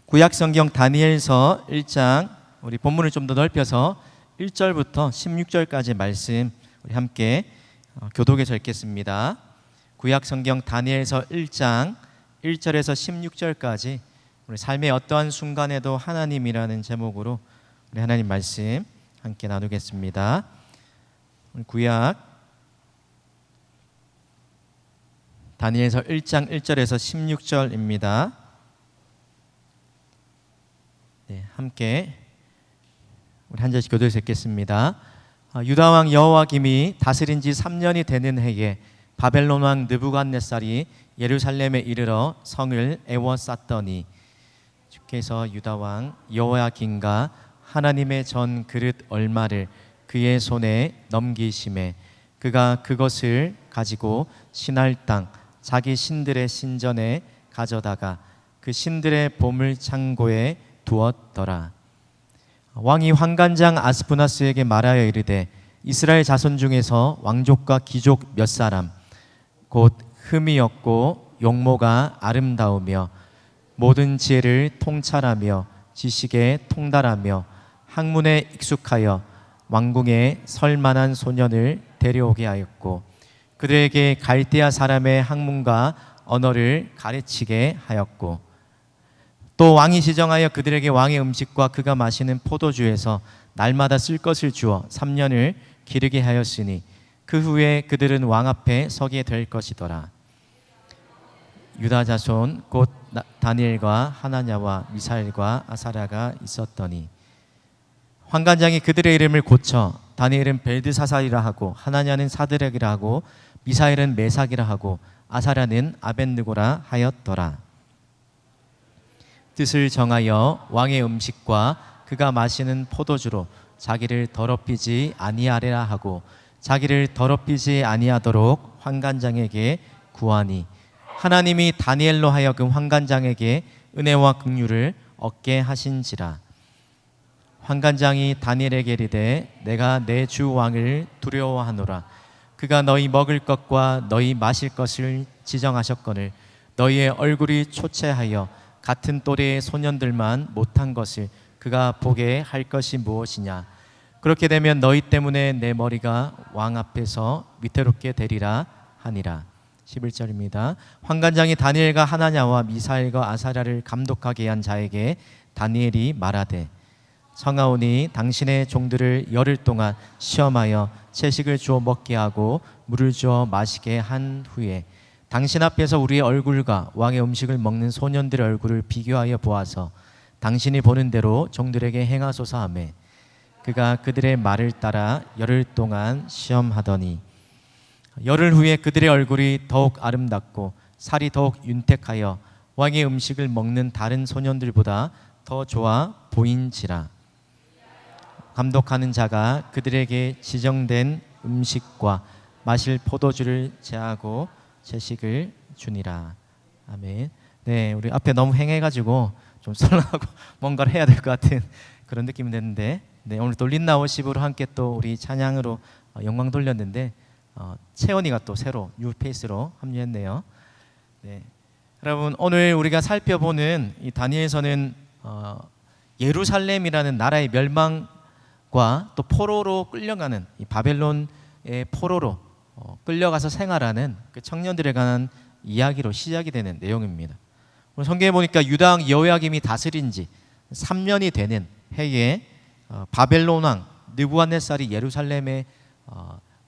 구약성경 다니엘서 1장 우리 본문을 좀 더 넓혀서 1절부터 16절까지 말씀 우리 함께 교독해서 읽겠습니다. 구약성경 다니엘서 1장 1절에서 16절까지 우리 삶의 어떠한 순간에도 하나님이라는 제목으로 우리 하나님 말씀 함께 나누겠습니다. 구약 다니엘서 1장 1절에서 16절입니다. 네, 함께 우리 한 절씩 교도해서 읽겠습니다. 유다 왕 여호와김이 다스린 지 3년이 되는 해에 바벨론 왕 느부갓네살이 예루살렘에 이르러 성을 에워쌌더니, 주께서 유다 왕 여호야김과 하나님의 전 그릇 얼마를 그의 손에 넘기심에 그가 그것을 가지고 신할 땅 자기 신들의 신전에 가져다가 그 신들의 보물 창고에 두었더라. 왕이 환관장 아스푸나스에게 말하여 이르되, 이스라엘 자손 중에서 왕족과 귀족 몇 사람 곧 흠이 없고 용모가 아름다우며 모든 지혜를 통찰하며 지식에 통달하며 학문에 익숙하여 왕궁에 설 만한 소년을 데려오게 하였고 그들에게 갈대아 사람의 학문과 언어를 가르치게 하였고, 또 왕이 지정하여 그들에게 왕의 음식과 그가 마시는 포도주에서 날마다 쓸 것을 주어 3년을 기르게 하였으니 그 후에 그들은 왕 앞에 서게 될 것이더라. 유다 자손 곧 다니엘과 하나냐와 미사엘과 아사랴가 있었더니, 환관장이 그들의 이름을 고쳐 다니엘은 벨드사살이라 하고 하나냐는 사드락이라 하고 미사엘은 메삭이라 하고 아사랴는 아벳느고라 하였더라. 뜻을 정하여 왕의 음식과 그가 마시는 포도주로 자기를 더럽히지 아니하리라 하고 자기를 더럽히지 아니하도록 환관장에게 구하니, 하나님이 다니엘로 하여금 환관장에게 은혜와 긍휼을 얻게 하신지라. 환관장이 다니엘에게 이르되, 내가 내 주 왕을 두려워하노라. 그가 너희 먹을 것과 너희 마실 것을 지정하셨거늘 너희의 얼굴이 초췌하여 같은 또래의 소년들만 못한 것을 그가 보게 할 것이 무엇이냐. 그렇게 되면 너희 때문에 내 머리가 왕 앞에서 위태롭게 되리라 하니라. 11절입니다. 환관장이 다니엘과 하나냐와 미사엘과 아사랴를 감독하게 한 자에게 다니엘이 말하되, 청하오니 당신의 종들을 열흘 동안 시험하여 채식을 주어 먹게 하고 물을 주어 마시게 한 후에 당신 앞에서 우리의 얼굴과 왕의 음식을 먹는 소년들의 얼굴을 비교하여 보아서 당신이 보는 대로 종들에게 행하소서 하매, 그가 그들의 말을 따라 열흘 동안 시험하더니 열흘 후에 그들의 얼굴이 더욱 아름답고 살이 더욱 윤택하여 왕의 음식을 먹는 다른 소년들보다 더 좋아 보인지라. 감독하는 자가 그들에게 지정된 음식과 마실 포도주를 제하고 채식을 주니라. 아멘. 네, 우리 앞에 너무 행해가지고 좀 설렁하고 뭔가를 해야 될 것 같은 그런 느낌이 드는데, 네, 오늘 또 린나워십으로 함께 또 우리 찬양으로 영광 돌렸는데 채원이가 또 새로 뉴 페이스로 합류했네요. 네, 여러분, 오늘 우리가 살펴보는 이 다니엘서는 예루살렘이라는 나라의 멸망과 또 포로로 끌려가는 이 바벨론의 포로로 끌려가서 생활하는 그 청년들에 관한 이야기로 시작이 되는 내용입니다. 오늘 성경에 보니까 유다 왕 여호야김이 다스린 지 3년이 되는 해에 바벨론 왕 느부갓네살이 예루살렘에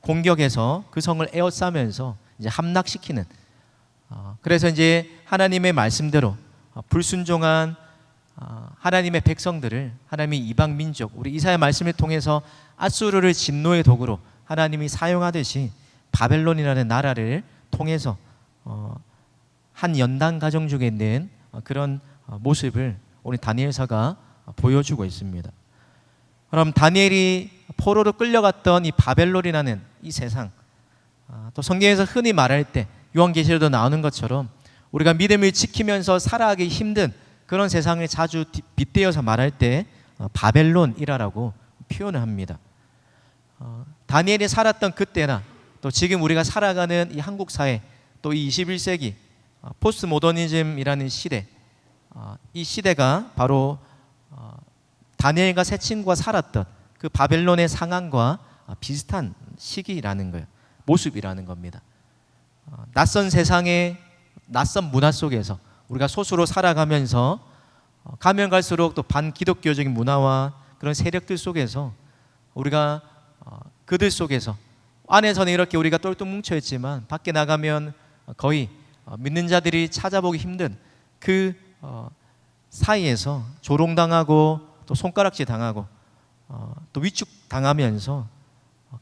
공격해서 그 성을 에워싸면서 이제 함락시키는, 그래서 이제 하나님의 말씀대로 불순종한 하나님의 백성들을 하나님의 이방 민족, 우리 이사야 말씀을 통해서 아수르를 진노의 도구로 하나님이 사용하듯이 바벨론이라는 나라를 통해서 한 연단 가정 중에 있는 그런 모습을 우리 다니엘서가 보여주고 있습니다. 그럼 다니엘이 포로로 끌려갔던 이 바벨론이라는 이 세상, 또 성경에서 흔히 말할 때 요한계시록도 나오는 것처럼 우리가 믿음을 지키면서 살아가기 힘든 그런 세상을 자주 빗대어서 말할 때 바벨론이라고 표현을 합니다. 다니엘이 살았던 그때나 또 지금 우리가 살아가는 이 한국 사회, 또 이 21세기 포스트 모더니즘이라는 시대, 이 시대가 바로 다니엘과 세 친구가 살았던 그 바벨론의 상황과 비슷한 시기라는 거예요. 모습이라는 겁니다. 낯선 세상의 낯선 문화 속에서 우리가 소수로 살아가면서 가면 갈수록 또 반기독교적인 문화와 그런 세력들 속에서 우리가 그들 속에서 안에서는 이렇게 우리가 똘똘 뭉쳐 있지만 밖에 나가면 거의 믿는 자들이 찾아보기 힘든 그 사이에서 조롱당하고 또 손가락질 당하고 또 위축당하면서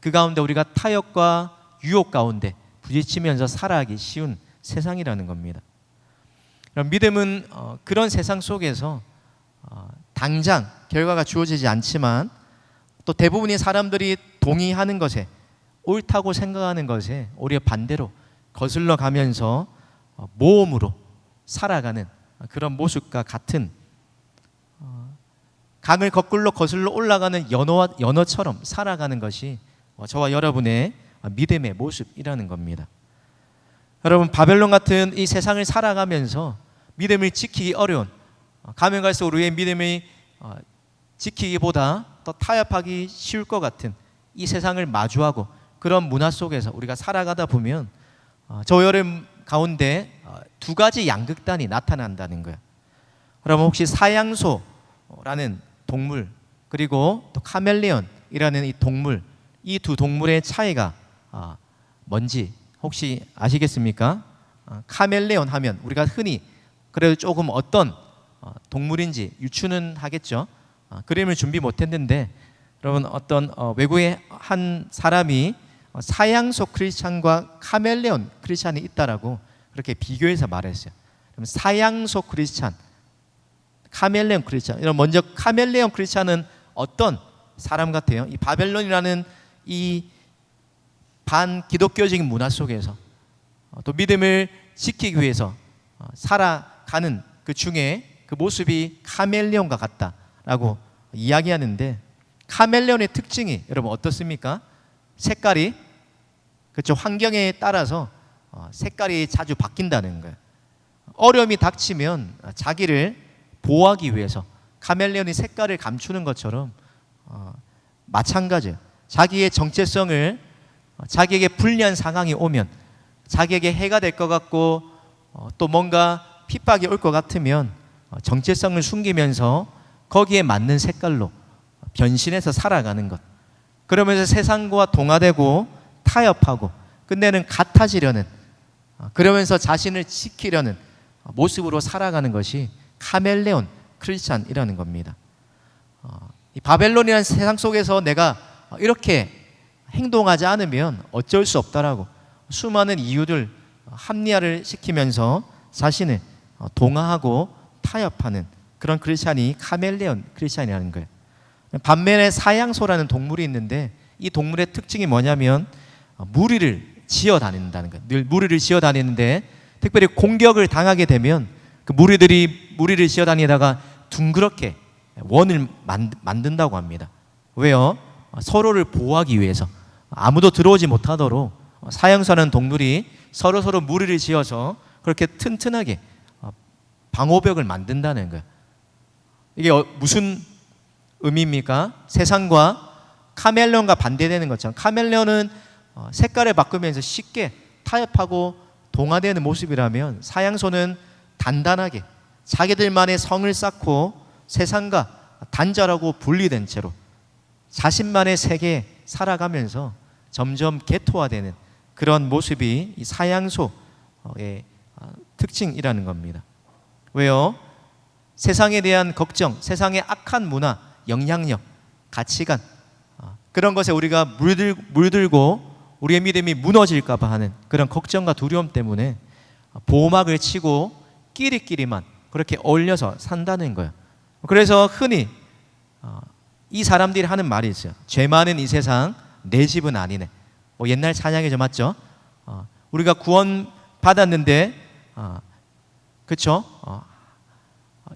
그 가운데 우리가 타협과 유혹 가운데 부딪히면서 살아가기 쉬운 세상이라는 겁니다. 믿음은 그런 세상 속에서 당장 결과가 주어지지 않지만 또 대부분의 사람들이 동의하는 것에 옳다고 생각하는 것에 오히려 반대로 거슬러 가면서 모험으로 살아가는 그런 모습과 같은 강을 거꾸로 거슬러 올라가는 연어처럼 살아가는 것이 저와 여러분의 믿음의 모습이라는 겁니다. 여러분, 바벨론 같은 이 세상을 살아가면서 믿음을 지키기 어려운, 가면 갈수록 우리의 믿음이 지키기보다 더 타협하기 쉬울 것 같은 이 세상을 마주하고 그런 문화 속에서 우리가 살아가다 보면 저 여름 가운데 두 가지 양극단이 나타난다는 거예요. 여러분, 혹시 사양소라는 동물 그리고 또 카멜레온이라는 이 동물, 이 두 동물의 차이가 뭔지 혹시 아시겠습니까? 카멜레온 하면 우리가 흔히 그래도 조금 어떤 동물인지 유추는 하겠죠. 그림을 준비 못했는데 여러분, 어떤 외국의 한 사람이 사양소 크리스찬과 카멜레온 크리스찬이 있다라고 그렇게 비교해서 말했어요. 그럼 사양소 크리스찬, 카멜레온 크리스찬. 먼저 카멜레온 크리스찬은 어떤 사람 같아요? 이 바벨론이라는 이 반기독교적인 문화 속에서 또 믿음을 지키기 위해서 살아가는 그 중에 그 모습이 카멜레온과 같다라고 이야기하는데, 카멜레온의 특징이 여러분 어떻습니까? 색깔이, 그렇죠, 환경에 따라서 색깔이 자주 바뀐다는 거예요. 어려움이 닥치면 자기를 보호하기 위해서 카멜레온이 색깔을 감추는 것처럼 마찬가지예요. 자기의 정체성을, 자기에게 불리한 상황이 오면, 자기에게 해가 될 것 같고 또 뭔가 핍박이 올 것 같으면 정체성을 숨기면서 거기에 맞는 색깔로 변신해서 살아가는 것. 그러면서 세상과 동화되고 타협하고 끝내는 같아지려는, 그러면서 자신을 지키려는 모습으로 살아가는 것이 카멜레온 크리스찬이라는 겁니다. 이 바벨론이라는 세상 속에서 내가 이렇게 행동하지 않으면 어쩔 수 없다라고 수많은 이유들 합리화를 시키면서 자신을 동화하고 타협하는 그런 크리스찬이 카멜레온 크리스찬이라는 거예요. 반면에 사양소라는 동물이 있는데 이 동물의 특징이 뭐냐면 무리를 지어 다닌다는 거예요. 늘 무리를 지어 다니는데 특별히 공격을 당하게 되면 그 무리들이 무리를 지어 다니다가 둥그렇게 원을 만든다고 합니다. 왜요? 서로를 보호하기 위해서 아무도 들어오지 못하도록 사양소라는 동물이 서로 무리를 지어서 그렇게 튼튼하게 방호벽을 만든다는 거예요. 이게 무슨 의미입니까? 세상과 카멜레온과 반대되는 것처럼 카멜레온은 색깔을 바꾸면서 쉽게 타협하고 동화되는 모습이라면 사양소는 단단하게 자기들만의 성을 쌓고 세상과 단절하고 분리된 채로 자신만의 세계에 살아가면서 점점 개토화되는 그런 모습이 이 사양소의 특징이라는 겁니다. 왜요? 세상에 대한 걱정, 세상의 악한 문화, 영향력, 가치관, 그런 것에 우리가 물들고 우리의 믿음이 무너질까 봐 하는 그런 걱정과 두려움 때문에 보호막을 치고 끼리끼리만 그렇게 어울려서 산다는 거예요. 그래서 흔히 이 사람들이 하는 말이 있어요. 죄 많은 이 세상 내 집은 아니네. 옛날 찬양이죠, 맞죠? 우리가 구원 받았는데, 그렇죠?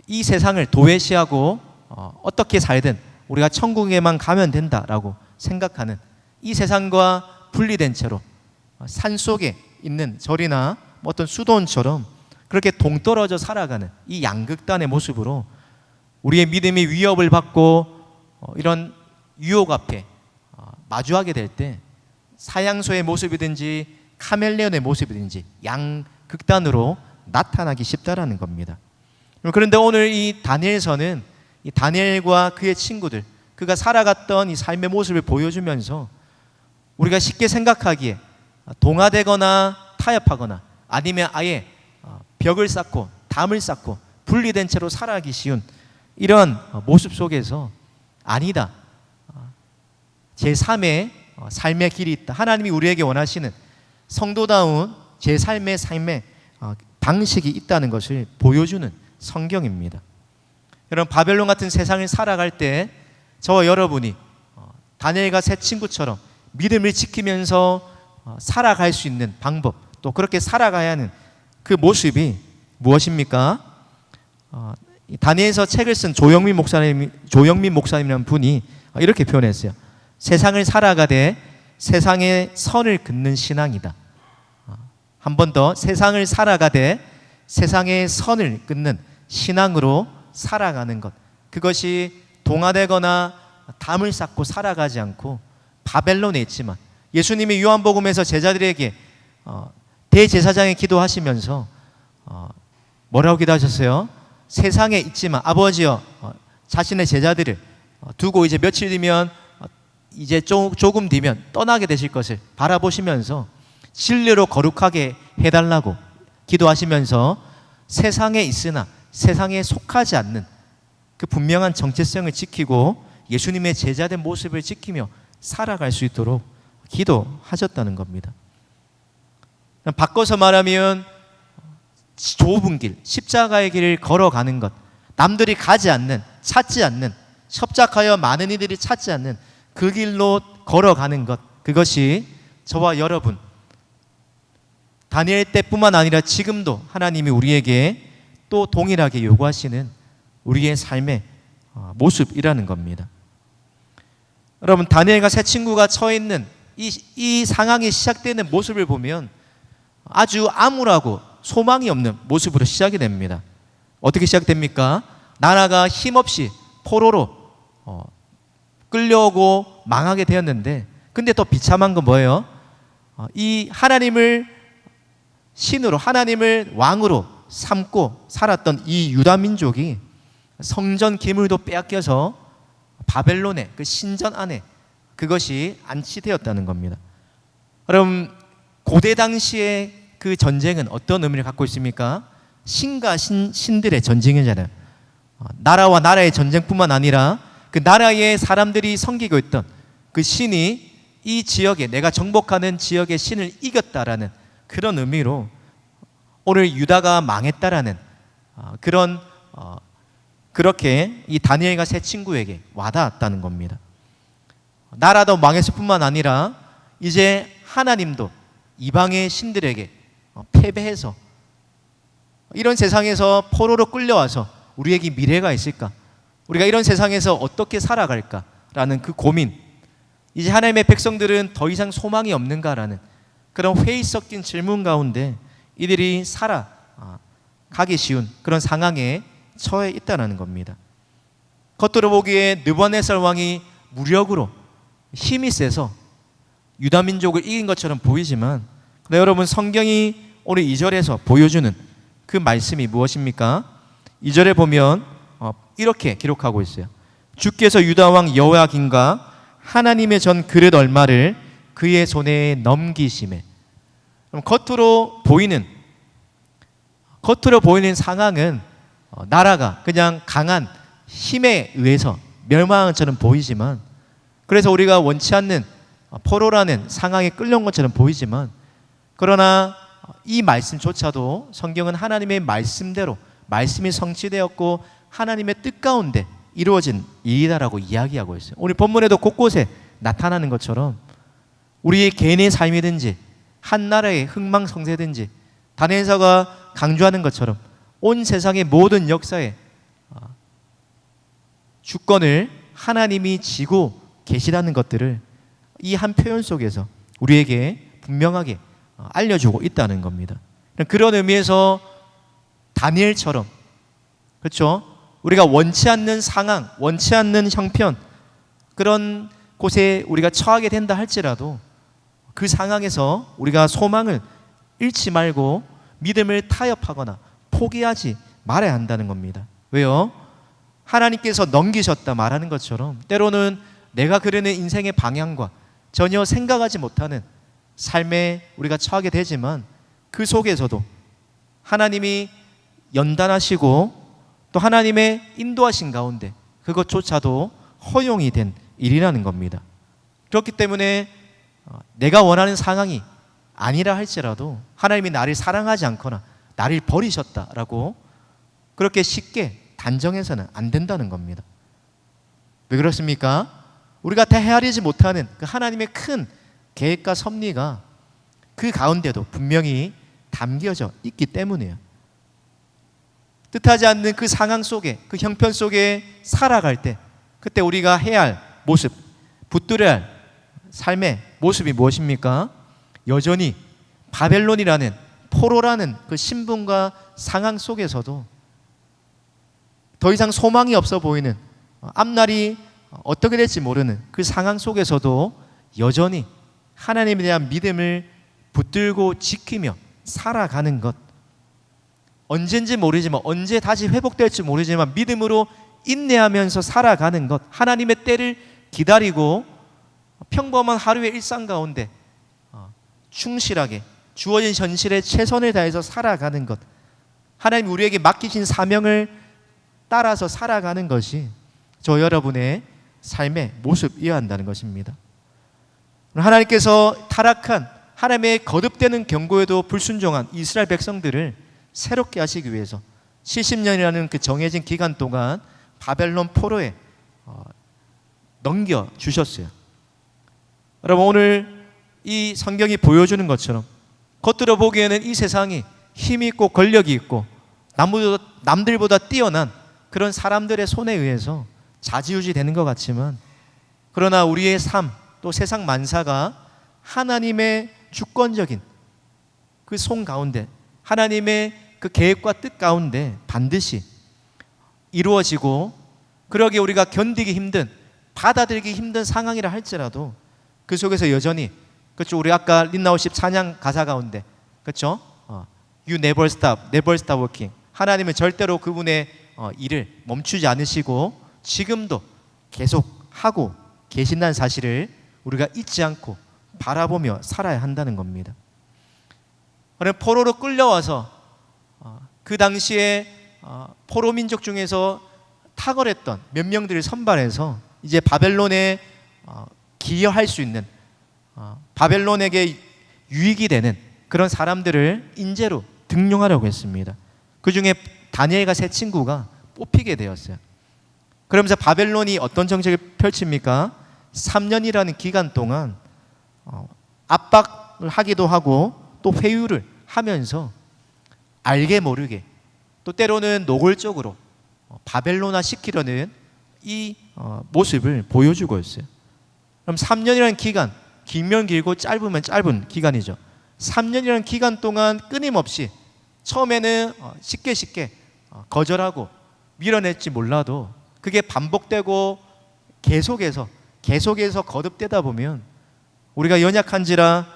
이 세상을 도외시하고 어떻게 살든 우리가 천국에만 가면 된다라고 생각하는 이 세상과 분리된 채로 산 속에 있는 절이나 어떤 수도원처럼 그렇게 동떨어져 살아가는 이 양극단의 모습으로 우리의 믿음이 위협을 받고 이런 유혹 앞에 마주하게 될 때 사양소의 모습이든지 카멜레온의 모습이든지 양극단으로 나타나기 쉽다라는 겁니다. 그런데 오늘 이 다니엘서는 이 다니엘과 그의 친구들, 그가 살아갔던 이 삶의 모습을 보여주면서 우리가 쉽게 생각하기에 동화되거나 타협하거나 아니면 아예 벽을 쌓고 담을 쌓고 분리된 채로 살아가기 쉬운 이런 모습 속에서 아니다, 제3의 삶의 길이 있다, 하나님이 우리에게 원하시는 성도다운 제3의 삶의 방식이 있다는 것을 보여주는 성경입니다. 여러분, 바벨론 같은 세상을 살아갈 때 저와 여러분이 다니엘과 세 친구처럼 믿음을 지키면서 살아갈 수 있는 방법, 또 그렇게 살아가야 하는 그 모습이 무엇입니까? 다니엘서 책을 쓴 조영민 목사님이라는 분이 이렇게 표현했어요. 세상을 살아가되 세상의 선을 긋는 신앙이다. 한 번 더, 세상을 살아가되 세상의 선을 긋는 신앙으로 살아가는 것, 그것이 동화되거나 담을 쌓고 살아가지 않고 바벨론에 있지만, 예수님이 요한복음에서 제자들에게 대제사장에 기도하시면서 뭐라고 기도하셨어요? 세상에 있지만 아버지여, 자신의 제자들을 두고 이제 며칠 뒤면 이제 조금 뒤면 떠나게 되실 것을 바라보시면서 진리로 거룩하게 해달라고 기도하시면서 세상에 있으나 세상에 속하지 않는 그 분명한 정체성을 지키고 예수님의 제자된 모습을 지키며 살아갈 수 있도록 기도하셨다는 겁니다. 바꿔서 말하면 좁은 길, 십자가의 길을 걸어가는 것, 남들이 가지 않는, 찾지 않는, 협작하여 많은 이들이 찾지 않는 그 길로 걸어가는 것, 그것이 저와 여러분 다니엘 때뿐만 아니라 지금도 하나님이 우리에게 또 동일하게 요구하시는 우리의 삶의 모습이라는 겁니다. 여러분, 다니엘과 세 친구가 처해 있는 이 상황이 시작되는 모습을 보면 아주 암울하고 소망이 없는 모습으로 시작이 됩니다. 어떻게 시작됩니까? 나라가 힘없이 포로로 끌려오고 망하게 되었는데, 근데 또 비참한 건 뭐예요? 이 하나님을 신으로, 하나님을 왕으로 삼고 살았던 이 유다 민족이 성전 기물도 빼앗겨서 바벨론의 그 신전 안에 그것이 안치되었다는 겁니다. 여러분, 고대 당시의 그 전쟁은 어떤 의미를 갖고 있습니까? 신과 신들의 전쟁이잖아요. 나라와 나라의 전쟁뿐만 아니라 그 나라의 사람들이 섬기고 있던 그 신이 이 지역에, 내가 정복하는 지역의 신을 이겼다라는 그런 의미로 오늘 유다가 망했다라는 그런 그렇게 이 다니엘과 세 친구에게 와닿았다는 겁니다. 나라도 망했을 뿐만 아니라 이제 하나님도 이방의 신들에게 패배해서 이런 세상에서 포로로 끌려와서 우리에게 미래가 있을까? 우리가 이런 세상에서 어떻게 살아갈까라는 그 고민, 이제 하나님의 백성들은 더 이상 소망이 없는가라는 그런 회의 섞인 질문 가운데 이들이 살아가기 쉬운 그런 상황에 처해 있다는 겁니다. 겉으로 보기에 느부갓네살 왕이 무력으로 힘이 세서 유다 민족을 이긴 것처럼 보이지만, 근데 여러분, 성경이 오늘 2절에서 보여주는 그 말씀이 무엇입니까? 2절에 보면 이렇게 기록하고 있어요. 주께서 유다 왕 여호야긴과 하나님의 전 그릇 얼마를 그의 손에 넘기심에. 겉으로 보이는 상황은 나라가 그냥 강한 힘에 의해서 멸망한 것처럼 보이지만, 그래서 우리가 원치 않는 포로라는 상황에 끌려온 것처럼 보이지만, 그러나 이 말씀조차도 성경은 하나님의 말씀대로 말씀이 성취되었고 하나님의 뜻 가운데 이루어진 일이다라고 이야기하고 있어요. 오늘 본문에도 곳곳에 나타나는 것처럼 우리의 개인의 삶이든지 한 나라의 흥망성쇠든지 다니엘서가 강조하는 것처럼 온 세상의 모든 역사에 주권을 하나님이 지고 계시다는 것들을 이 한 표현 속에서 우리에게 분명하게 알려주고 있다는 겁니다. 그런 의미에서 다니엘처럼, 그렇죠? 우리가 원치 않는 상황, 원치 않는 형편, 그런 곳에 우리가 처하게 된다 할지라도 그 상황에서 우리가 소망을 잃지 말고 믿음을 타협하거나 포기하지 말아야 한다는 겁니다. 왜요? 하나님께서 넘기셨다 말하는 것처럼 때로는 내가 그리는 인생의 방향과 전혀 생각하지 못하는 삶에 우리가 처하게 되지만 그 속에서도 하나님이 연단하시고 또 하나님의 인도하신 가운데 그것조차도 허용이 된 일이라는 겁니다. 그렇기 때문에 내가 원하는 상황이 아니라 할지라도 하나님이 나를 사랑하지 않거나 나를 버리셨다라고 그렇게 쉽게 단정해서는 안 된다는 겁니다. 왜 그렇습니까? 우리가 다 헤아리지 못하는 그 하나님의 큰 계획과 섭리가 그 가운데도 분명히 담겨져 있기 때문이에요. 뜻하지 않는 그 상황 속에, 그 형편 속에 살아갈 때 그때 우리가 해야 할 모습, 붙들어야 할 삶의 모습이 무엇입니까? 여전히 바벨론이라는 포로라는 그 신분과 상황 속에서도 더 이상 소망이 없어 보이는, 앞날이 어떻게 될지 모르는 그 상황 속에서도 여전히 하나님에 대한 믿음을 붙들고 지키며 살아가는 것, 언젠지 모르지만, 언제 다시 회복될지 모르지만 믿음으로 인내하면서 살아가는 것, 하나님의 때를 기다리고 평범한 하루의 일상 가운데 충실하게 주어진 현실에 최선을 다해서 살아가는 것, 하나님 우리에게 맡기신 사명을 따라서 살아가는 것이 저 여러분의 삶의 모습이어야 한다는 것입니다. 하나님께서 타락한, 하나님의 거듭되는 경고에도 불순종한 이스라엘 백성들을 새롭게 하시기 위해서 70년이라는 그 정해진 기간 동안 바벨론 포로에 넘겨주셨어요. 여러분, 오늘 이 성경이 보여주는 것처럼 겉으로 보기에는 이 세상이 힘이 있고 권력이 있고 남들보다 뛰어난 그런 사람들의 손에 의해서 좌지우지 되는 것 같지만, 그러나 우리의 삶, 또 세상 만사가 하나님의 주권적인 그 손 가운데, 하나님의 그 계획과 뜻 가운데 반드시 이루어지고, 그러기에 우리가 견디기 힘든, 받아들이기 힘든 상황이라 할지라도 그 속에서 여전히, 그렇죠, 우리 아까 린나우십 찬양 가사 가운데, 그렇죠, You never stop, never stop working, 하나님은 절대로 그분의 일을 멈추지 않으시고 지금도 계속 하고 계신다는 사실을 우리가 잊지 않고 바라보며 살아야 한다는 겁니다. 포로로 끌려와서 그 당시에 포로 민족 중에서 탁월했던 몇 명들을 선발해서 이제 바벨론에 기여할 수 있는, 바벨론에게 유익이 되는 그런 사람들을 인재로 등용하려고 했습니다. 그 중에 다니엘과 세 친구가 뽑히게 되었어요. 그러면서 바벨론이 어떤 정책을 펼칩니까? 3년이라는 기간 동안 압박을 하기도 하고 또 회유를 하면서 알게 모르게, 또 때로는 노골적으로 바벨론화 시키려는 이 모습을 보여주고 있어요. 그럼 3년이라는 기간, 길면 길고 짧으면 짧은 기간이죠. 3년이라는 기간 동안 끊임없이 처음에는 쉽게 거절하고 밀어낼지 몰라도 그게 반복되고 계속해서 거듭되다 보면 우리가 연약한지라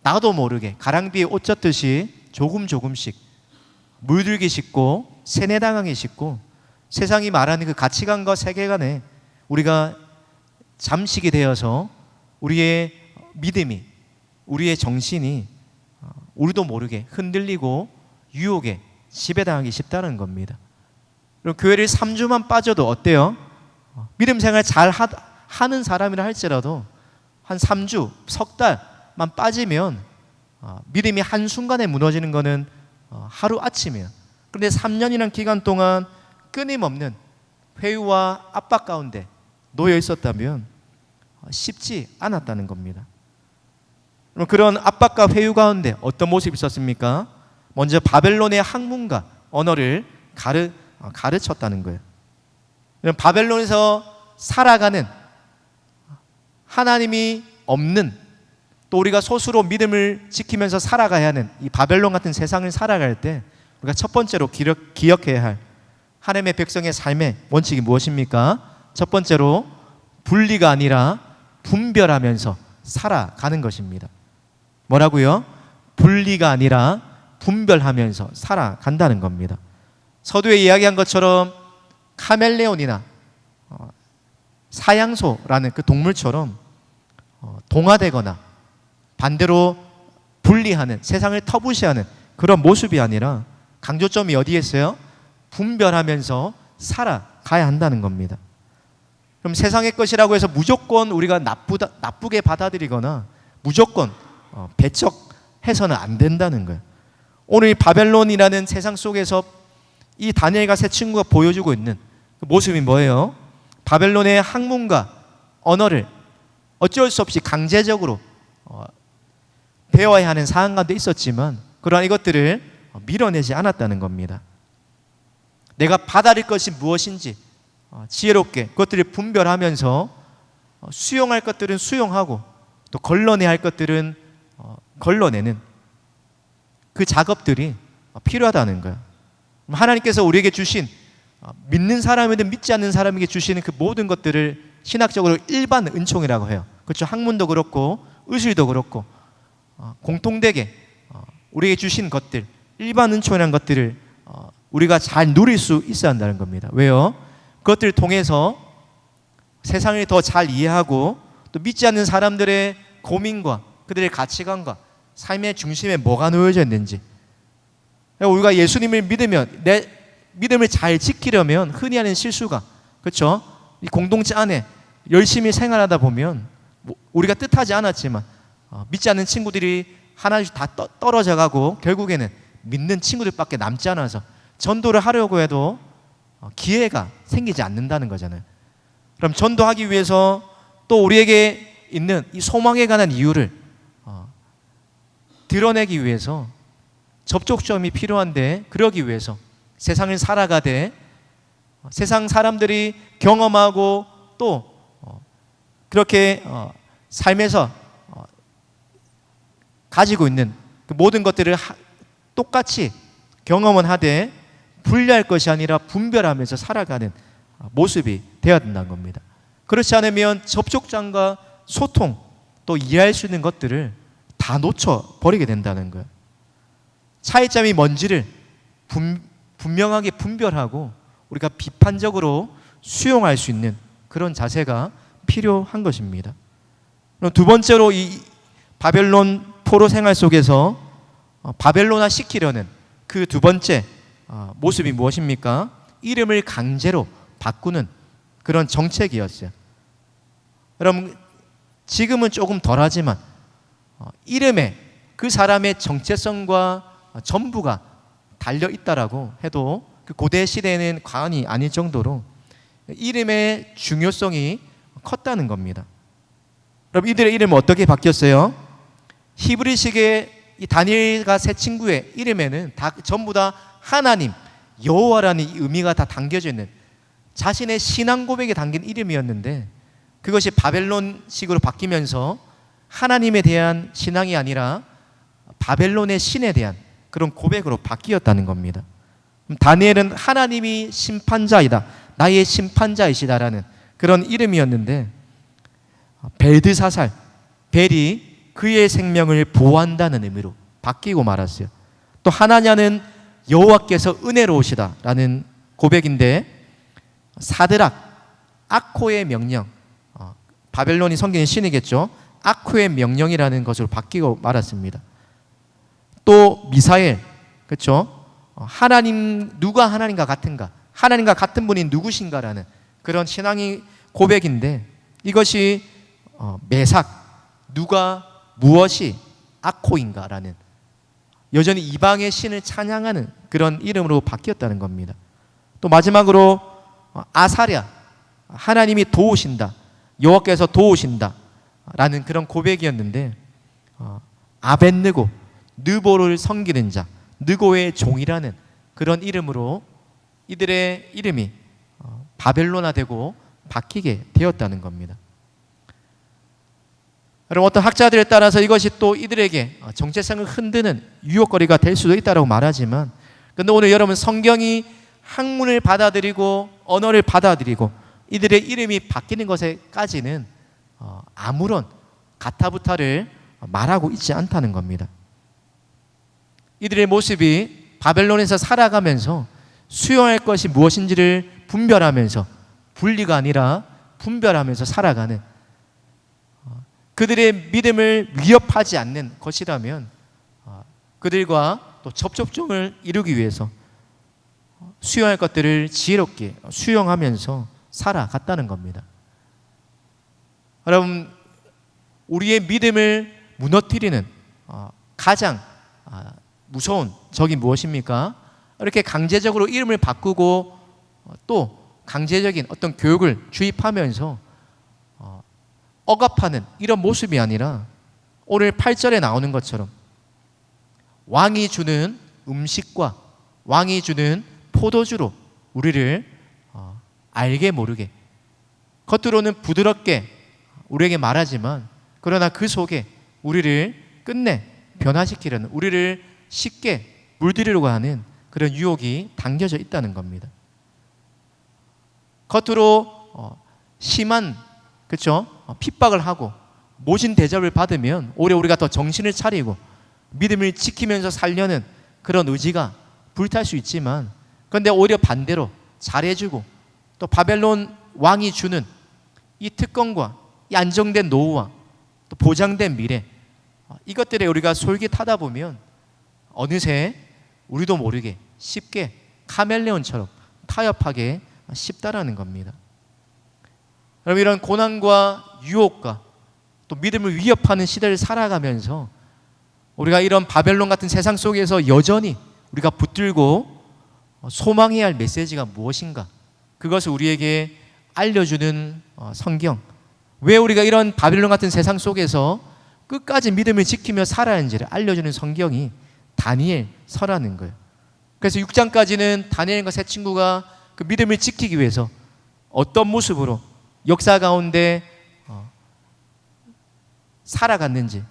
나도 모르게 가랑비에 옷 젖듯이 조금씩 물들기 쉽고 세뇌당하기 쉽고 세상이 말하는 그 가치관과 세계관에 우리가 잠식이 되어서 우리의 믿음이, 우리의 정신이 우리도 모르게 흔들리고 유혹에 지배당하기 쉽다는 겁니다. 그럼 교회를 3주만 빠져도 어때요? 믿음 생활 잘 하는 사람이라 할지라도 한 3주, 석 달만 빠지면 믿음이 한순간에 무너지는 것은 하루아침이에요. 그런데 3년이라는 기간 동안 끊임없는 회유와 압박 가운데 놓여 있었다면 쉽지 않았다는 겁니다. 그런 압박과 회유 가운데 어떤 모습이 있었습니까? 먼저 바벨론의 학문과 언어를 가르쳤다는 거예요. 바벨론에서 살아가는, 하나님이 없는, 또 우리가 스스로 믿음을 지키면서 살아가야 하는 이 바벨론 같은 세상을 살아갈 때 우리가 첫 번째로 기억해야 할 하나님의 백성의 삶의 원칙이 무엇입니까? 첫 번째로 분리가 아니라 분별하면서 살아가는 것입니다. 뭐라고요? 분리가 아니라 분별하면서 살아간다는 겁니다. 서두에 이야기한 것처럼 카멜레온이나 사양소라는 그 동물처럼 동화되거나 반대로 분리하는, 세상을 터부시하는 그런 모습이 아니라 강조점이 어디에 있어요? 분별하면서 살아가야 한다는 겁니다. 그럼 세상의 것이라고 해서 무조건 우리가 나쁘게 받아들이거나 무조건 배척해서는 안 된다는 거예요. 오늘 바벨론이라는 세상 속에서 이 다니엘과 세 친구가 보여주고 있는 그 모습이 뭐예요? 바벨론의 학문과 언어를 어쩔 수 없이 강제적으로 배워야 하는 상황 가운데 있었지만 그러한 이것들을 밀어내지 않았다는 겁니다. 내가 받아들일 것이 무엇인지 지혜롭게 그것들을 분별하면서 수용할 것들은 수용하고 또 걸러내야 할 것들은 걸러내는 그 작업들이 필요하다는 거예요. 하나님께서 우리에게 주신 믿는 사람이든 믿지 않는 사람에게 주시는 그 모든 것들을 신학적으로 일반 은총이라고 해요. 그렇죠? 학문도 그렇고 의술도 그렇고 공통되게 우리에게 주신 것들, 일반 은총이라는 것들을 우리가 잘 누릴 수 있어야 한다는 겁니다. 왜요? 그것들을 통해서 세상을 더 잘 이해하고 또 믿지 않는 사람들의 고민과 그들의 가치관과 삶의 중심에 뭐가 놓여져 있는지, 우리가 예수님을 믿으면 내 믿음을 잘 지키려면 흔히 하는 실수가, 그렇죠? 이 공동체 안에 열심히 생활하다 보면 우리가 뜻하지 않았지만 믿지 않는 친구들이 하나씩 다 떨어져 가고 결국에는 믿는 친구들밖에 남지 않아서 전도를 하려고 해도 기회가 생기지 않는다는 거잖아요. 그럼 전도하기 위해서 또 우리에게 있는 이 소망에 관한 이유를 드러내기 위해서 접촉점이 필요한데, 그러기 위해서 세상을 살아가되 세상 사람들이 경험하고 또 그렇게 삶에서 가지고 있는 그 모든 것들을 똑같이 경험은 하되 분리할 것이 아니라 분별하면서 살아가는 모습이 되어야 된다는 겁니다. 그렇지 않으면 접촉점과 소통 또 이해할 수 있는 것들을 다 놓쳐버리게 된다는 거예요. 차이점이 뭔지를 분명하게 분별하고 우리가 비판적으로 수용할 수 있는 그런 자세가 필요한 것입니다. 그럼 두 번째로 이 바벨론 포로 생활 속에서 바벨론화 시키려는 그 두 번째 모습이 무엇입니까? 이름을 강제로 바꾸는 그런 정책이었어요. 여러분, 지금은 조금 덜하지만 이름에 그 사람의 정체성과 전부가 달려 있다라고 해도 그 고대 시대에는 과언이 아닐 정도로 이름의 중요성이 컸다는 겁니다. 여러분, 이들의 이름은 어떻게 바뀌었어요? 히브리식의 이 다니엘과 세 친구의 이름에는 다 전부 다 하나님, 여호와라는 이 의미가 다 담겨져 있는 자신의 신앙 고백에 담긴 이름이었는데, 그것이 바벨론식으로 바뀌면서 하나님에 대한 신앙이 아니라 바벨론의 신에 대한 그런 고백으로 바뀌었다는 겁니다. 다니엘은 하나님이 심판자이다, 나의 심판자이시다라는 그런 이름이었는데, 벨드사살, 벨이 그의 생명을 보호한다는 의미로 바뀌고 말았어요. 또 하나냐는 여호와께서 은혜로우시다라는 고백인데, 사드락, 아코의 명령, 바벨론이 섬기는 신이겠죠. 아코의 명령이라는 것으로 바뀌고 말았습니다. 또 미사엘, 그렇죠? 하나님, 누가 하나님과 같은가? 하나님과 같은 분이 누구신가라는 그런 신앙의 고백인데, 이것이 메삭, 누가 무엇이 아코인가라는 여전히 이방의 신을 찬양하는 그런 이름으로 바뀌었다는 겁니다. 또 마지막으로 아사랴, 하나님이 도우신다, 여호와께서 도우신다 라는 그런 고백이었는데, 아벳느고, 느보를 섬기는 자, 느고의 종이라는 그런 이름으로 이들의 이름이 바벨론화되고 바뀌게 되었다는 겁니다. 여러분, 어떤 학자들에 따라서 이것이 또 이들에게 정체성을 흔드는 유혹거리가 될 수도 있다고 말하지만, 그런데 오늘 여러분 성경이 학문을 받아들이고 언어를 받아들이고 이들의 이름이 바뀌는 것에까지는 아무런 가타부타를 말하고 있지 않다는 겁니다. 이들의 모습이 바벨론에서 살아가면서 수용할 것이 무엇인지를 분별하면서, 분리가 아니라 분별하면서 살아가는, 그들의 믿음을 위협하지 않는 것이라면 그들과 또 접촉점을 이루기 위해서 수용할 것들을 지혜롭게 수용하면서 살아갔다는 겁니다. 여러분, 우리의 믿음을 무너뜨리는 가장 무서운 적이 무엇입니까? 이렇게 강제적으로 이름을 바꾸고 또 강제적인 어떤 교육을 주입하면서 억압하는 이런 모습이 아니라 오늘 8절에 나오는 것처럼 왕이 주는 음식과 왕이 주는 포도주로 우리를 알게 모르게, 겉으로는 부드럽게 우리에게 말하지만 그러나 그 속에 우리를 끝내 변화시키려는, 우리를 쉽게 물들이려고 하는 그런 유혹이 담겨져 있다는 겁니다. 겉으로 심한, 그렇죠? 핍박을 하고 모진 대접을 받으면 오히려 우리가 더 정신을 차리고 믿음을 지키면서 살려는 그런 의지가 불탈 수 있지만, 그런데 오히려 반대로 잘해주고 또 바벨론 왕이 주는 이 특권과 이 안정된 노후와 또 보장된 미래, 이것들에 우리가 솔깃하다 보면 어느새 우리도 모르게 쉽게 카멜레온처럼 타협하게 쉽다라는 겁니다. 여러분, 이런 고난과 유혹과 또 믿음을 위협하는 시대를 살아가면서 우리가 이런 바벨론 같은 세상 속에서 여전히 우리가 붙들고 소망해야 할 메시지가 무엇인가, 그것을 우리에게 알려주는 성경, 왜 우리가 이런 바벨론 같은 세상 속에서 끝까지 믿음을 지키며 살아야 하는지를 알려주는 성경이 다니엘서라는 거예요. 그래서 6장까지는 다니엘과 세 친구가 그 믿음을 지키기 위해서 어떤 모습으로 역사 가운데 살아갔는지,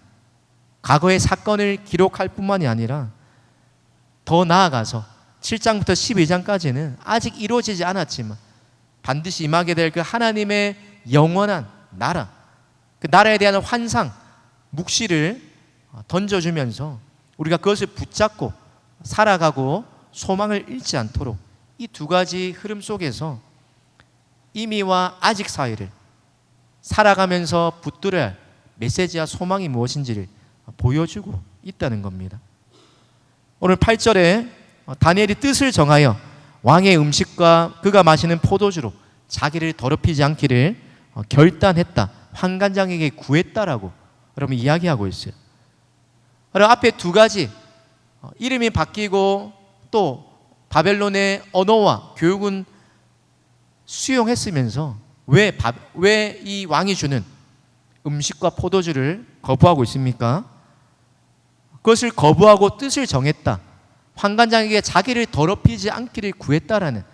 과거의 사건을 기록할 뿐만이 아니라 더 나아가서 7장부터 12장까지는 아직 이루어지지 않았지만 반드시 임하게 될 그 하나님의 영원한 나라, 그 나라에 대한 환상, 묵시를 던져주면서 우리가 그것을 붙잡고 살아가고 소망을 잃지 않도록 이 두 가지 흐름 속에서 이미와 아직 사이를 살아가면서 붙들어야 할 메시지와 소망이 무엇인지를 보여주고 있다는 겁니다. 오늘 8절에 다니엘이 뜻을 정하여 왕의 음식과 그가 마시는 포도주로 자기를 더럽히지 않기를 결단했다, 환관장에게 구했다라고 여러분 이야기하고 있어요. 그럼 앞에 두 가지, 이름이 바뀌고 또 바벨론의 언어와 교육은 수용했으면서 왜 이 왕이 주는 음식과 포도주를 거부하고 있습니까? 그것을 거부하고 뜻을 정했다, 환관장에게 자기를 더럽히지 않기를 구했다라는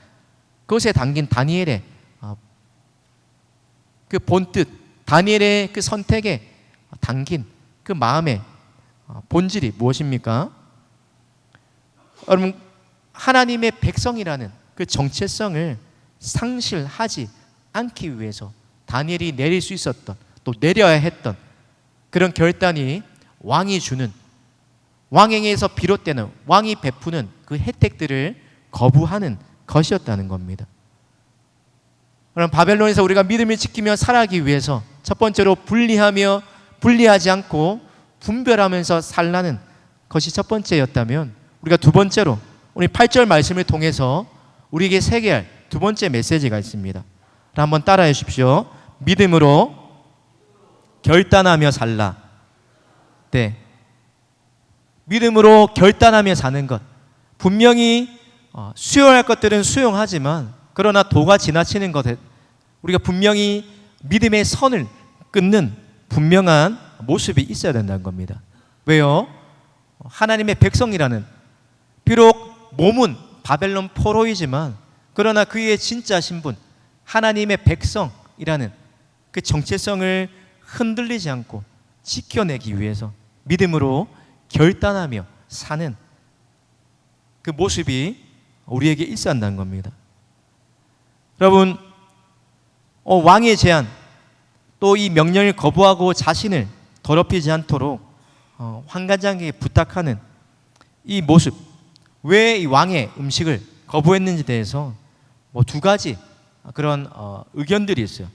그것에 담긴 다니엘의 그 본뜻, 다니엘의 그 선택에 담긴 그 마음의 본질이 무엇입니까? 여러분, 하나님의 백성이라는 그 정체성을 상실하지 않기 위해서 다니엘이 내릴 수 있었던, 또 내려야 했던 그런 결단이 왕이 주는, 왕에게서 비롯되는, 왕이 베푸는 그 혜택들을 거부하는 것이었다는 겁니다. 그럼 바벨론에서 우리가 믿음을 지키며 살아가기 위해서 첫 번째로 분리하지 않고 분별하면서 살라는 것이 첫 번째였다면, 우리가 두 번째로 오늘 8절 말씀을 통해서 우리에게 새겨야 할 두 번째 메시지가 있습니다. 한번 따라해 주십시오. 믿음으로 결단하며 살라. 네, 믿음으로 결단하며 사는 것. 분명히 수용할 것들은 수용하지만 그러나 도가 지나치는 것에 우리가 분명히 믿음의 선을 끊는 분명한 모습이 있어야 된다는 겁니다. 왜요? 하나님의 백성이라는, 비록 몸은 바벨론 포로이지만 그러나 그의 진짜 신분, 하나님의 백성이라는 그 정체성을 흔들리지 않고 지켜내기 위해서 믿음으로 결단하며 사는 그 모습이 우리에게 있어야 한다는 겁니다. 여러분, 왕의 제안, 또 이 명령을 거부하고 자신을 더럽히지 않도록 환관장에게 부탁하는 이 모습, 왜 이 왕의 음식을 거부했는지에 대해서 두 가지 그런 의견들이 있어요.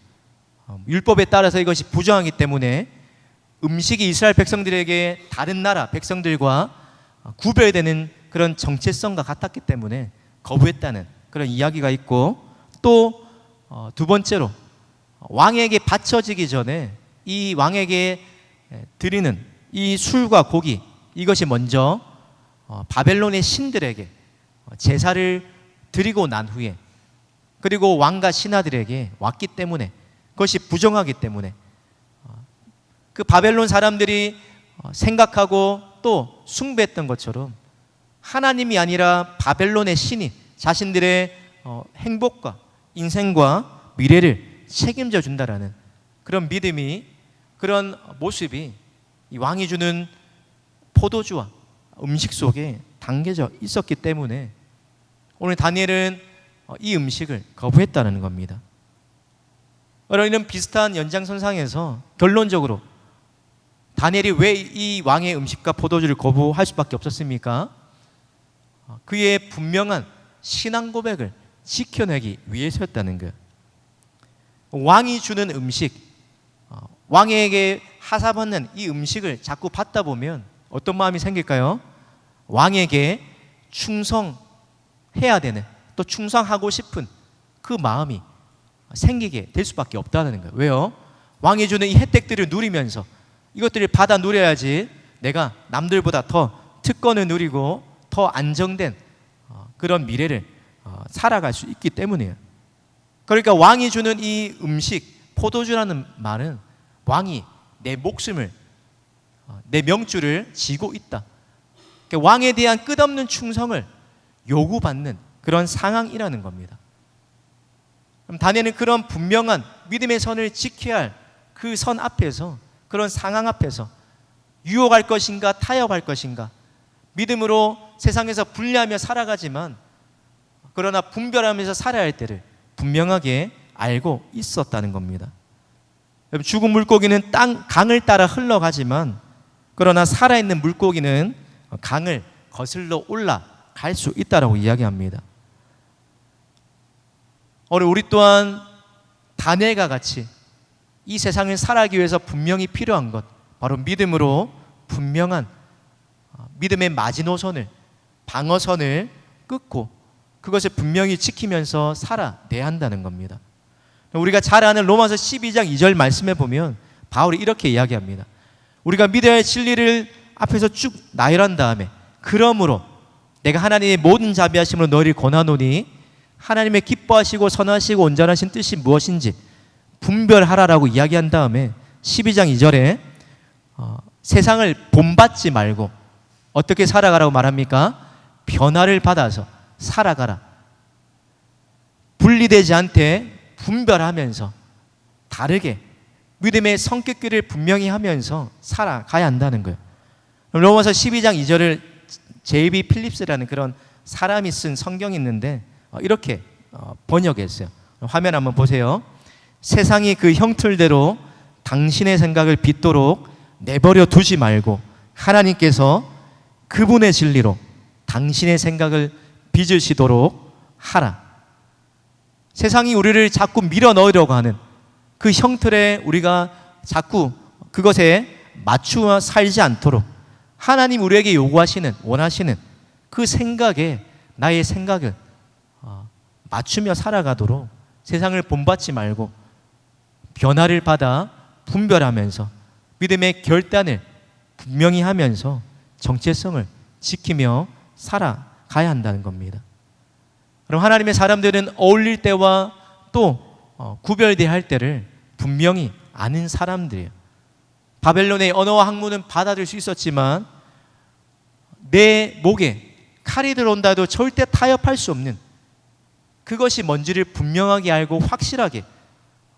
율법에 따라서 이것이 부정하기 때문에 음식이 이스라엘 백성들에게 다른 나라 백성들과 구별되는 그런 정체성과 같았기 때문에 거부했다는 그런 이야기가 있고, 또 두 번째로 왕에게 바쳐지기 전에 이 왕에게 드리는 이 술과 고기, 이것이 먼저 바벨론의 신들에게 제사를 드리고 난 후에, 그리고 왕과 신하들에게 왔기 때문에, 그것이 부정하기 때문에 그 바벨론 사람들이 생각하고 또 숭배했던 것처럼 하나님이 아니라 바벨론의 신이 자신들의 행복과 인생과 미래를 책임져 준다라는 그런 믿음이, 그런 모습이 이 왕이 주는 포도주와 음식 속에 담겨져 있었기 때문에 오늘 다니엘은 이 음식을 거부했다는 겁니다. 여러분, 이런 비슷한 연장선상에서 결론적으로 다니엘이 왜 이 왕의 음식과 포도주를 거부할 수밖에 없었습니까? 그의 분명한 신앙 고백을 지켜내기 위해서였다는 거예요. 왕이 주는 음식, 왕에게 하사받는 이 음식을 자꾸 받다 보면 어떤 마음이 생길까요? 왕에게 충성해야 되는, 또 충성하고 싶은 그 마음이 생기게 될 수밖에 없다는 거예요. 왜요? 왕이 주는 이 혜택들을 누리면서 이것들을 받아 누려야지 내가 남들보다 더 특권을 누리고 더 안정된 그런 미래를 살아갈 수 있기 때문이에요. 그러니까 왕이 주는 이 음식, 포도주라는 말은 왕이 내 목숨을, 내 명줄을 쥐고 있다, 그러니까 왕에 대한 끝없는 충성을 요구받는 그런 상황이라는 겁니다. 그럼 다니엘은 그런 분명한 믿음의 선을 지켜야 할 그 선 앞에서, 그런 상황 앞에서 유혹할 것인가 타협할 것인가, 믿음으로 세상에서 분리하며 살아가지만 그러나 분별하면서 살아야 할 때를 분명하게 알고 있었다는 겁니다. 죽은 물고기는 강을 따라 흘러가지만 그러나 살아있는 물고기는 강을 거슬러 올라갈 수 있다라고 이야기합니다. 우리 또한 다니엘과 같이 이 세상을 살아가기 위해서 분명히 필요한 것, 바로 믿음으로 분명한 믿음의 마지노선을, 방어선을 끊고 그것을 분명히 지키면서 살아내야 한다는 겁니다. 우리가 잘 아는 로마서 12장 2절 말씀에 보면 바울이 이렇게 이야기합니다. 우리가 믿어야 할 진리를 앞에서 쭉 나열한 다음에, 그러므로 내가 하나님의 모든 자비하심으로 너희를 권하노니 하나님의 기뻐하시고 선하시고 온전하신 뜻이 무엇인지 분별하라라고 이야기한 다음에 12장 2절에 세상을 본받지 말고 어떻게 살아가라고 말합니까? 변화를 받아서 살아가라. 분리되지 않게 분별하면서 다르게 믿음의 성격들을 분명히 하면서 살아가야 한다는 거예요. 로마서 12장 2절을 제이비 필립스라는 그런 사람이 쓴 성경이 있는데 이렇게 번역했어요. 화면 한번 보세요. 세상이 그 형틀대로 당신의 생각을 빚도록 내버려 두지 말고 하나님께서 그분의 진리로 당신의 생각을 빚으시도록 하라. 세상이 우리를 자꾸 밀어 넣으려고 하는 그 형틀에 우리가 자꾸 그것에 맞추어 살지 않도록 하나님 우리에게 요구하시는, 원하시는 그 생각에 나의 생각을 맞추며 살아가도록 세상을 본받지 말고 변화를 받아 분별하면서 믿음의 결단을 분명히 하면서 정체성을 지키며 살아가야 한다는 겁니다. 그럼 하나님의 사람들은 어울릴 때와 또 구별돼야 할 때를 분명히 아는 사람들이에요. 바벨론의 언어와 학문은 받아들일 수 있었지만 내 목에 칼이 들어온다 해도 절대 타협할 수 없는, 그것이 뭔지를 분명하게 알고 확실하게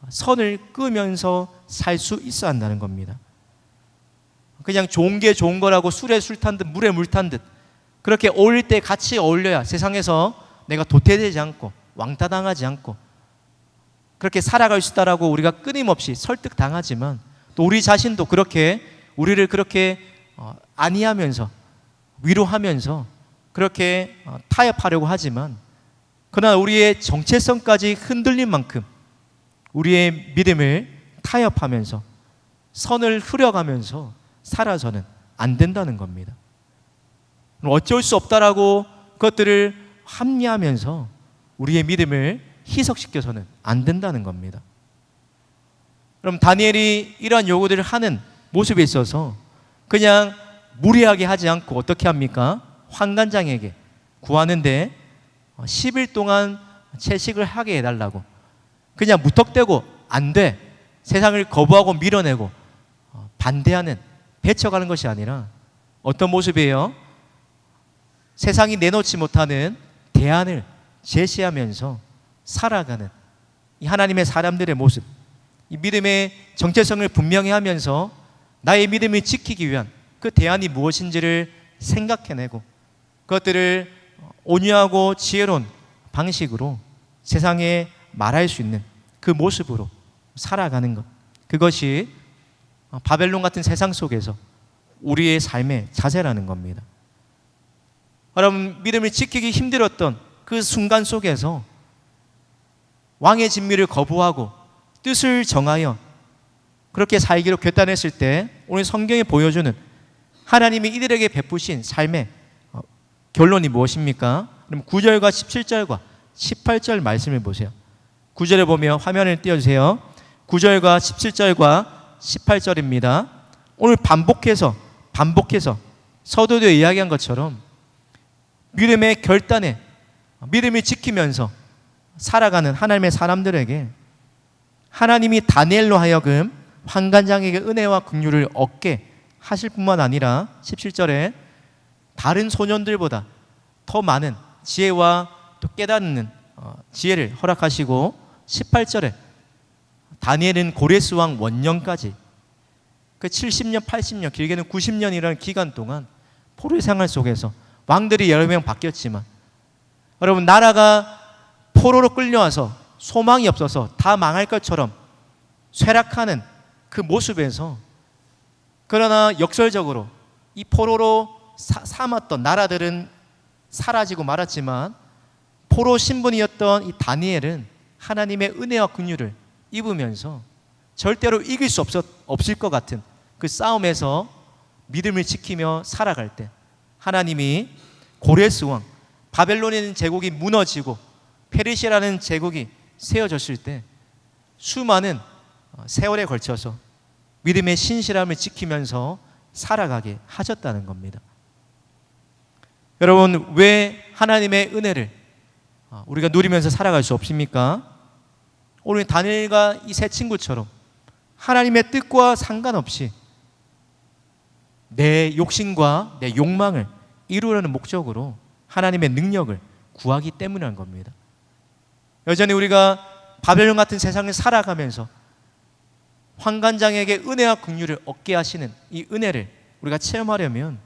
선을 끄면서 살 수 있어야 한다는 겁니다. 그냥 좋은 게 좋은 거라고 술에 술 탄 듯 물에 물 탄 듯 그렇게 어울릴 때 같이 어울려야 세상에서 내가 도태되지 않고 왕따당하지 않고 그렇게 살아갈 수 있다라고 우리가 끊임없이 설득당하지만, 또 우리 자신도 그렇게 우리를 그렇게 안위하면서 위로하면서 그렇게 타협하려고 하지만, 그러나 우리의 정체성까지 흔들린 만큼 우리의 믿음을 타협하면서 선을 흐려가면서 살아서는 안 된다는 겁니다. 어쩔 수 없다라고 그것들을 합리하면서 우리의 믿음을 희석시켜서는 안 된다는 겁니다. 그럼 다니엘이 이러한 요구들을 하는 모습에 있어서 그냥 무리하게 하지 않고 어떻게 합니까? 환관장에게 구하는데 10일 동안 채식을 하게 해달라고, 그냥 무턱대고 안 돼, 세상을 거부하고 밀어내고 반대하는, 배척하는 것이 아니라 어떤 모습이에요? 세상이 내놓지 못하는 대안을 제시하면서 살아가는 이 하나님의 사람들의 모습, 이 믿음의 정체성을 분명히 하면서 나의 믿음을 지키기 위한 그 대안이 무엇인지를 생각해내고 그것들을 온유하고 지혜로운 방식으로 세상에 말할 수 있는 그 모습으로 살아가는 것, 그것이 바벨론 같은 세상 속에서 우리의 삶의 자세라는 겁니다. 여러분, 믿음을 지키기 힘들었던 그 순간 속에서 왕의 진미를 거부하고 뜻을 정하여 그렇게 살기로 결단했을 때 오늘 성경이 보여주는 하나님이 이들에게 베푸신 삶의 결론이 무엇입니까? 그럼 9절과 17절과 18절 말씀을 보세요. 9절에 보면 화면을 띄워주세요. 9절과 17절과 18절입니다. 오늘 반복해서 서두에 이야기한 것처럼 믿음의 결단에 믿음을 지키면서 살아가는 하나님의 사람들에게 하나님이 다니엘로 하여금 환관장에게 은혜와 긍휼을 얻게 하실 뿐만 아니라 17절에 다른 소년들보다 더 많은 지혜와 또 깨닫는 지혜를 허락하시고 18절에 다니엘은 고레스 왕 원년까지 그 70년, 80년, 길게는 90년이라는 기간 동안 포로의 생활 속에서 왕들이 여러 명 바뀌었지만, 여러분, 나라가 포로로 끌려와서 소망이 없어서 다 망할 것처럼 쇠락하는 그 모습에서, 그러나 역설적으로 이 포로로 삼았던 나라들은 사라지고 말았지만 포로 신분이었던 이 다니엘은 하나님의 은혜와 긍휼을 입으면서 절대로 이길 수 없을 것 같은 그 싸움에서 믿음을 지키며 살아갈 때 하나님이 고레스 왕, 바벨론이라는 제국이 무너지고 페르시아라는 제국이 세워졌을 때 수많은 세월에 걸쳐서 믿음의 신실함을 지키면서 살아가게 하셨다는 겁니다. 여러분, 왜 하나님의 은혜를 우리가 누리면서 살아갈 수 없습니까? 오늘 다니엘과 이 세 친구처럼 하나님의 뜻과 상관없이 내 욕심과 내 욕망을 이루려는 목적으로 하나님의 능력을 구하기 때문이라는 겁니다. 여전히 우리가 바벨론 같은 세상을 살아가면서 환관장에게 은혜와 긍휼을 얻게 하시는 이 은혜를 우리가 체험하려면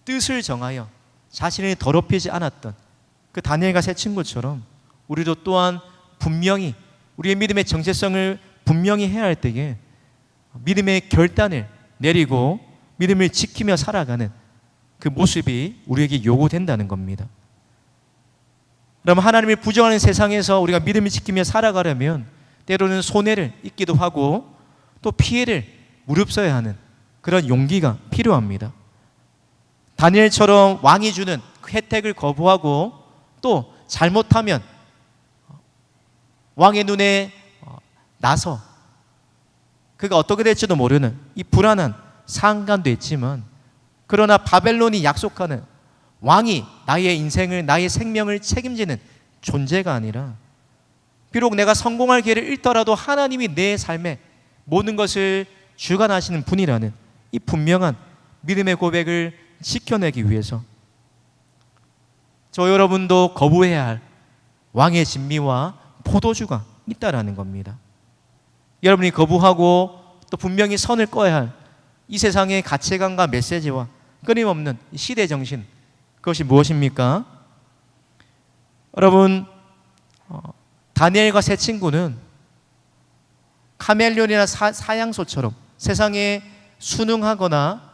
뜻을 정하여 자신을 더럽히지 않았던 그 다니엘과 세 친구처럼 우리도 또한 분명히 우리의 믿음의 정체성을 분명히 해야 할 때에 믿음의 결단을 내리고 믿음을 지키며 살아가는 그 모습이 우리에게 요구된다는 겁니다. 그럼 하나님을 부정하는 세상에서 우리가 믿음을 지키며 살아가려면 때로는 손해를 입기도 하고 또 피해를 무릅써야 하는 그런 용기가 필요합니다. 다니엘처럼 왕이 주는 그 혜택을 거부하고 또 잘못하면 왕의 눈에 나서 그가 어떻게 될지도 모르는 이 불안한 상관도 있지만, 그러나 바벨론이 약속하는 왕이 나의 인생을, 나의 생명을 책임지는 존재가 아니라 비록 내가 성공할 기회를 잃더라도 하나님이 내 삶에 모든 것을 주관하시는 분이라는 이 분명한 믿음의 고백을 지켜내기 위해서 저 여러분도 거부해야 할 왕의 진미와 포도주가 있다라는 겁니다. 여러분이 거부하고 또 분명히 선을 꺼야 할 이 세상의 가치관과 메시지와 끊임없는 시대 정신, 그것이 무엇입니까? 여러분, 다니엘과 세 친구는 카멜레온이나 사양소처럼 세상에 순응하거나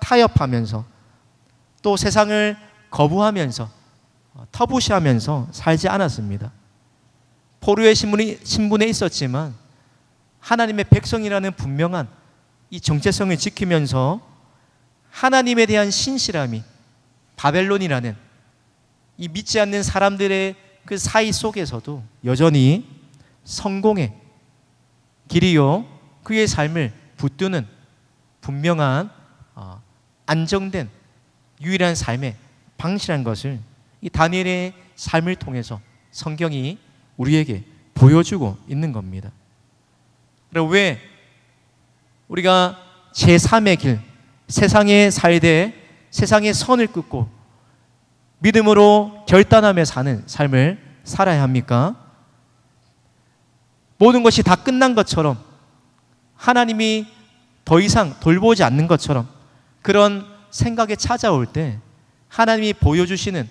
타협하면서 또 세상을 거부하면서 터부시하면서 살지 않았습니다. 포로의 신분에 있었지만 하나님의 백성이라는 분명한 이 정체성을 지키면서 하나님에 대한 신실함이 바벨론이라는 이 믿지 않는 사람들의 그 사이 속에서도 여전히 성공의 길이요 그의 삶을 붙드는 분명한 안정된 유일한 삶의 방식이라는 것을 이 다니엘의 삶을 통해서 성경이 우리에게 보여주고 있는 겁니다. 그럼 왜 우리가 제3의 길, 세상에 살되 세상의 선을 끊고 믿음으로 결단하며 사는 삶을 살아야 합니까? 모든 것이 다 끝난 것처럼 하나님이 더 이상 돌보지 않는 것처럼 그런 생각에 찾아올 때 하나님이 보여주시는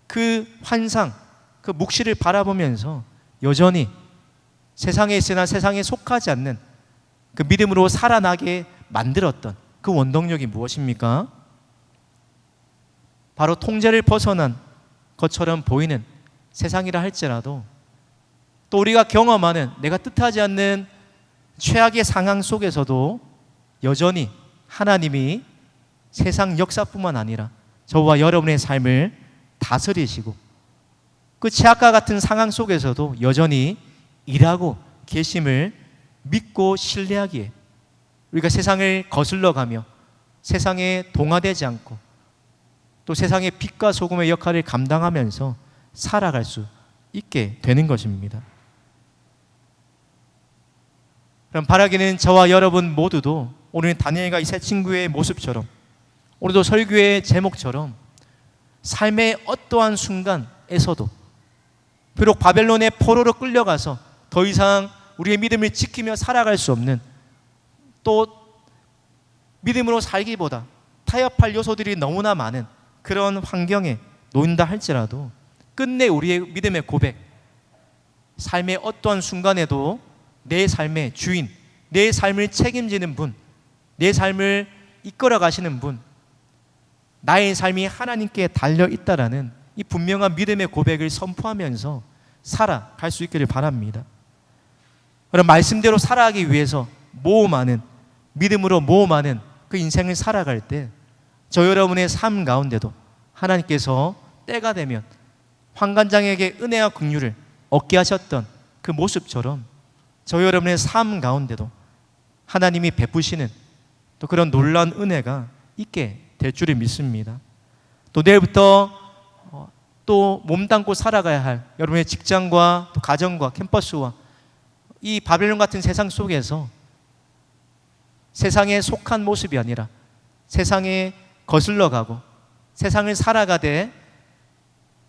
그 환상, 그 묵시를 바라보면서 여전히 세상에 있으나 세상에 속하지 않는 그 믿음으로 살아나게 만들었던 그 원동력이 무엇입니까? 바로 통제를 벗어난 것처럼 보이는 세상이라 할지라도 또 우리가 경험하는 내가 뜻하지 않는 최악의 상황 속에서도 여전히 하나님이 세상 역사뿐만 아니라 저와 여러분의 삶을 다스리시고 그 최악과 같은 상황 속에서도 여전히 일하고 계심을 믿고 신뢰하기에 우리가 세상을 거슬러 가며 세상에 동화되지 않고 또 세상의 빛과 소금의 역할을 감당하면서 살아갈 수 있게 되는 것입니다. 그럼 바라기는 저와 여러분 모두도 오늘 다니엘과 이 세 친구의 모습처럼 오늘도 설교의 제목처럼 삶의 어떠한 순간에서도 비록 바벨론의 포로로 끌려가서 더 이상 우리의 믿음을 지키며 살아갈 수 없는 또 믿음으로 살기보다 타협할 요소들이 너무나 많은 그런 환경에 놓인다 할지라도 끝내 우리의 믿음의 고백, 삶의 어떠한 순간에도 내 삶의 주인, 내 삶을 책임지는 분, 내 삶을 이끌어 가시는 분, 나의 삶이 하나님께 달려 있다라는 이 분명한 믿음의 고백을 선포하면서 살아갈 수 있기를 바랍니다. 그럼 말씀대로 살아가기 위해서 모험하는, 믿음으로 모험하는 그 인생을 살아갈 때 저 여러분의 삶 가운데도 하나님께서 때가 되면 환관장에게 은혜와 긍휼을 얻게 하셨던 그 모습처럼 저 여러분의 삶 가운데도 하나님이 베푸시는 또 그런 놀라운 은혜가 있게 될 줄을 믿습니다. 또 내일부터 또 몸담고 살아가야 할 여러분의 직장과 또 가정과 캠퍼스와 이 바벨론 같은 세상 속에서 세상에 속한 모습이 아니라 세상에 거슬러 가고 세상을 살아가되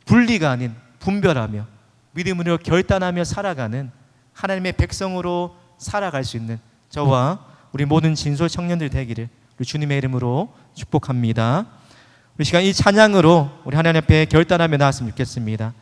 분리가 아닌 분별하며 믿음으로 결단하며 살아가는 하나님의 백성으로 살아갈 수 있는 저와 우리 모든 진솔 청년들 되기를 우리 주님의 이름으로 축복합니다. 우리 시간 이 찬양으로 우리 하나님 앞에 결단하며 나왔으면 좋겠습니다.